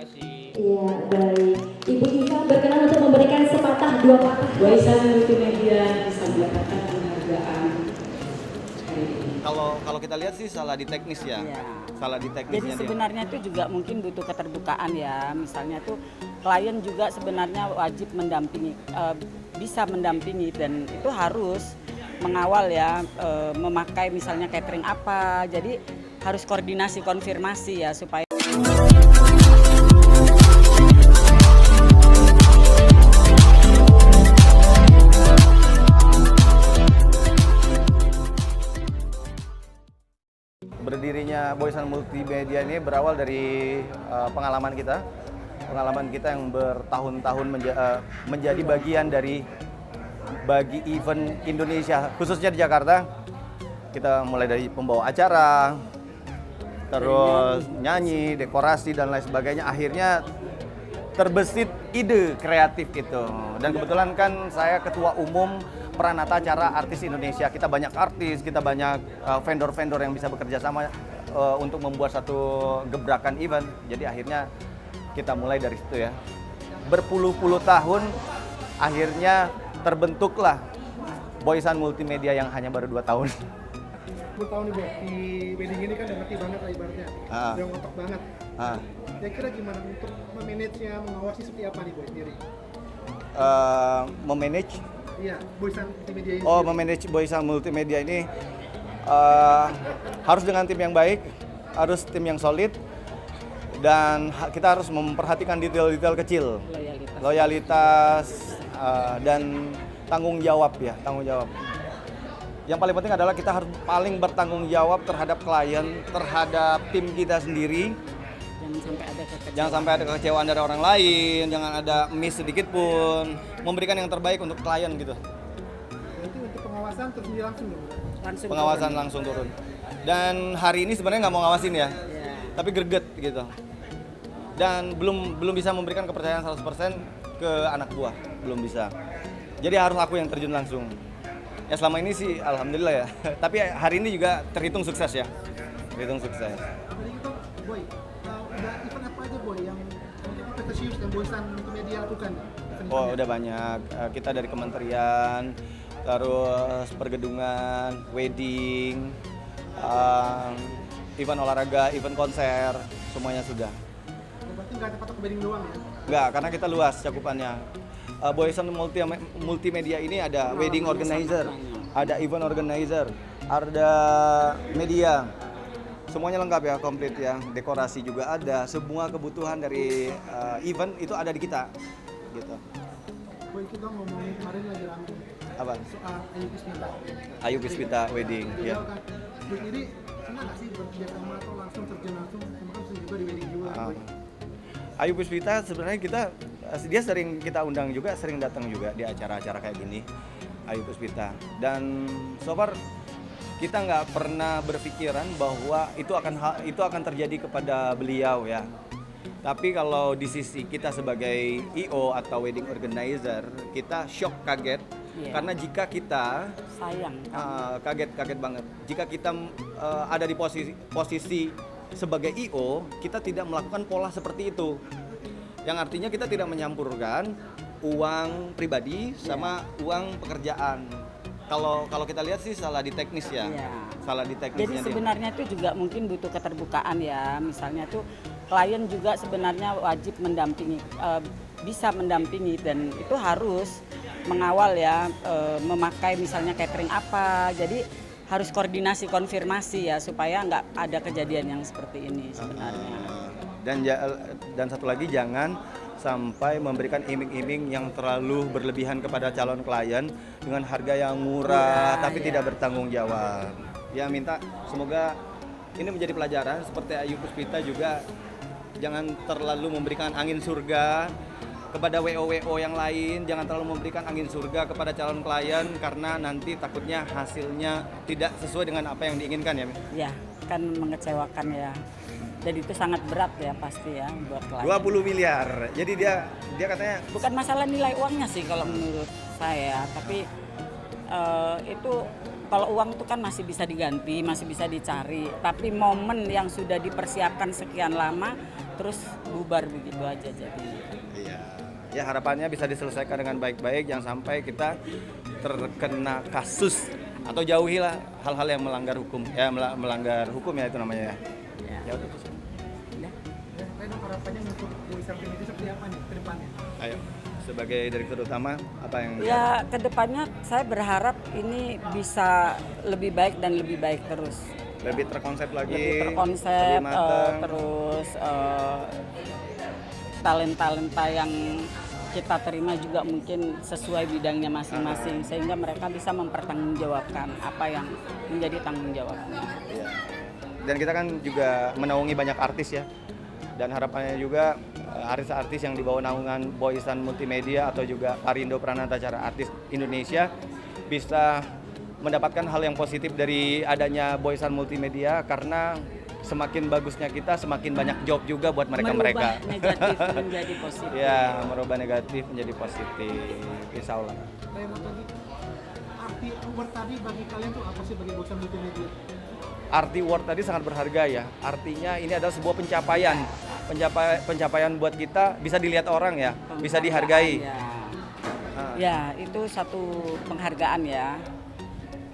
kasih. Iya, baik. Ibu Iva berkenan untuk memberikan sepatah dua patah. Warisan Multimedia bisa mendapatkan penghargaan hari ini. Kalau kita lihat sih salah di teknis ya. Iya. Salah di teknisnya. Jadi sebenarnya itu juga mungkin butuh keterbukaan ya. Misalnya tuh klien juga sebenarnya wajib mendampingi, bisa mendampingi dan itu harus mengawal ya, memakai misalnya catering apa. Jadi harus koordinasi konfirmasi ya supaya Berdirinya Boysan Multimedia ini berawal dari pengalaman kita yang bertahun-tahun menjadi bagian bagi event Indonesia, khususnya di Jakarta. Kita mulai dari pembawa acara, terus nyanyi, dekorasi dan lain sebagainya. Akhirnya terbesit ide kreatif itu. Dan kebetulan kan saya ketua umum Pranata Acara Artis Indonesia. Kita banyak artis, kita banyak vendor-vendor yang bisa bekerja sama untuk membuat satu gebrakan event. Jadi akhirnya kita mulai dari situ ya. Berpuluh-puluh tahun akhirnya terbentuklah Boysan Multimedia yang hanya baru 2 tahun. 10 tahun nih, Bu. Di wedding ini kan udah ngerti banget lah ibaratnya. Udah ngotak banget. Kira-kira gimana untuk memanage-nya, mengawasi seperti apa nih, Bu, sendiri? Memanage? Iya, Boysan Multimedia ini. Oh, memanage Boysan Multimedia ini harus dengan tim yang baik, harus tim yang solid, dan kita harus memperhatikan detail-detail kecil. Loyalitas dan tanggung jawab ya, tanggung jawab. Yang paling penting adalah kita harus paling bertanggung jawab terhadap klien, terhadap tim kita sendiri. Jangan sampai ada kekecewaan dari orang lain, jangan ada miss sedikit pun. Memberikan yang terbaik untuk klien gitu. Nanti untuk pengawasan terjadi langsung dong? Pengawasan langsung turun. Dan hari ini sebenarnya nggak mau ngawasin ya, tapi greget gitu. Dan belum bisa memberikan kepercayaan 100% ke anak buah, belum bisa. Jadi harus aku yang terjun langsung. Ya selama ini sih alhamdulillah ya. Tapi hari ini juga terhitung sukses ya. Terhitung sukses. Tadi gitu, Boy, udah event apa aja, Boy, yang prestisius dan Boysan Multimedia lakukan? Oh udah banyak. Kita dari kementerian, terus pergedungan, wedding, event olahraga, event konser, semuanya sudah. Berarti nggak ada patok wedding doang ya? Enggak, karena kita luas cakupannya. Boysan Multimedia ini ada wedding organizer, ada event organizer, ada media. Semuanya lengkap ya, komplit ya. Dekorasi juga ada, semua kebutuhan dari event itu ada di kita. Gitu. Boy, kita ngomongin kemarin lagi rame. Apa? Soal Ayu Puspita. Ayu Puspita wedding. Ya. Boy, jadi senang nggak sih bekerja sama atau langsung terjun langsung? Kamu kan sering juga di wedding juga, Boy. Ayu Puspita sebenarnya dia sering kita undang juga, sering datang juga di acara-acara kayak gini. Ayu Puspita. Dan so far kita nggak pernah berpikiran bahwa itu akan terjadi kepada beliau ya. Tapi kalau di sisi kita sebagai IO atau wedding organizer, kita shock, kaget. Karena jika kita kaget banget. Jika kita ada di posisi sebagai IO, kita tidak melakukan pola seperti itu. Yang artinya kita tidak menyampurkan uang pribadi sama uang pekerjaan. Kalau kita lihat sih salah di teknis ya. Salah di teknisnya. Jadi sebenarnya itu juga mungkin butuh keterbukaan ya. Misalnya tuh klien juga sebenarnya wajib mendampingi, bisa mendampingi dan itu harus mengawal ya, memakai misalnya catering apa. Jadi harus koordinasi konfirmasi ya supaya nggak ada kejadian yang seperti ini sebenarnya. Dan satu lagi, jangan sampai memberikan iming-iming yang terlalu berlebihan kepada calon klien dengan harga yang murah tapi tidak bertanggung jawab. Ya minta semoga ini menjadi pelajaran seperti Ayu Puspita juga, jangan terlalu memberikan angin surga kepada WO yang lain, jangan terlalu memberikan angin surga kepada calon klien karena nanti takutnya hasilnya tidak sesuai dengan apa yang diinginkan ya. Ya, kan mengecewakan ya. Dan itu sangat berat ya pasti ya buat klien. 20 miliar. Jadi dia katanya bukan masalah nilai uangnya sih kalau menurut saya, tapi itu kalau uang itu kan masih bisa diganti, masih bisa dicari. Tapi momen yang sudah dipersiapkan sekian lama terus bubar begitu aja jadi. Iya. Ya harapannya bisa diselesaikan dengan baik-baik, jangan sampai kita terkena kasus atau jauhilah hal-hal yang melanggar hukum. Ya melanggar hukum ya itu namanya ya. Ya udah. Saya dong harapannya untuk Boysan Media seperti apa nih ke depannya? Ayo, sebagai direktur utama apa yang Ya kedepannya saya berharap ini bisa lebih baik dan lebih baik terus. lebih terkonsep lagi, Lebih terkonsep, lebih matang. terus talenta-talenta yang kita terima juga mungkin sesuai bidangnya masing-masing sehingga mereka bisa mempertanggungjawabkan apa yang menjadi tanggung jawabnya. Iya. Dan kita kan juga menaungi banyak artis ya. Dan harapannya juga artis-artis yang di bawah naungan Boysan Multimedia atau juga Parindo Pranatacara Artis Indonesia bisa mendapatkan hal yang positif dari adanya Boysan Multimedia karena semakin bagusnya kita semakin banyak job juga buat mereka-mereka. Merubah negatif menjadi positif. Ya, merubah negatif menjadi positif. Insya Allah. Saya mau tanya, arti award tadi bagi kalian tuh apa sih bagi Boysan Multimedia? Arti award tadi sangat berharga ya. Artinya ini adalah sebuah pencapaian. Pencapaian buat kita bisa dilihat orang ya, bisa dihargai. Ya. Ya, itu satu penghargaan ya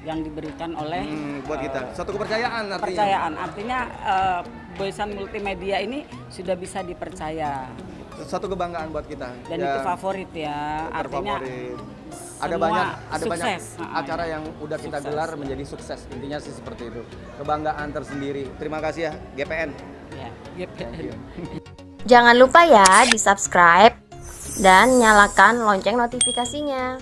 yang diberikan oleh Buat kita. Satu kepercayaan artinya. kepercayaan. Artinya Boysan Multimedia ini sudah bisa dipercaya Satu kebanggaan buat kita. dan itu favorit ya. Artinya Terfavorit. Ada semua banyak sukses. acara yang udah kita Sukses. gelar menjadi sukses. Intinya sih seperti itu. Kebanggaan tersendiri. Terima kasih ya GPN. Ya, Thank you. Jangan lupa ya di subscribe dan nyalakan lonceng notifikasinya.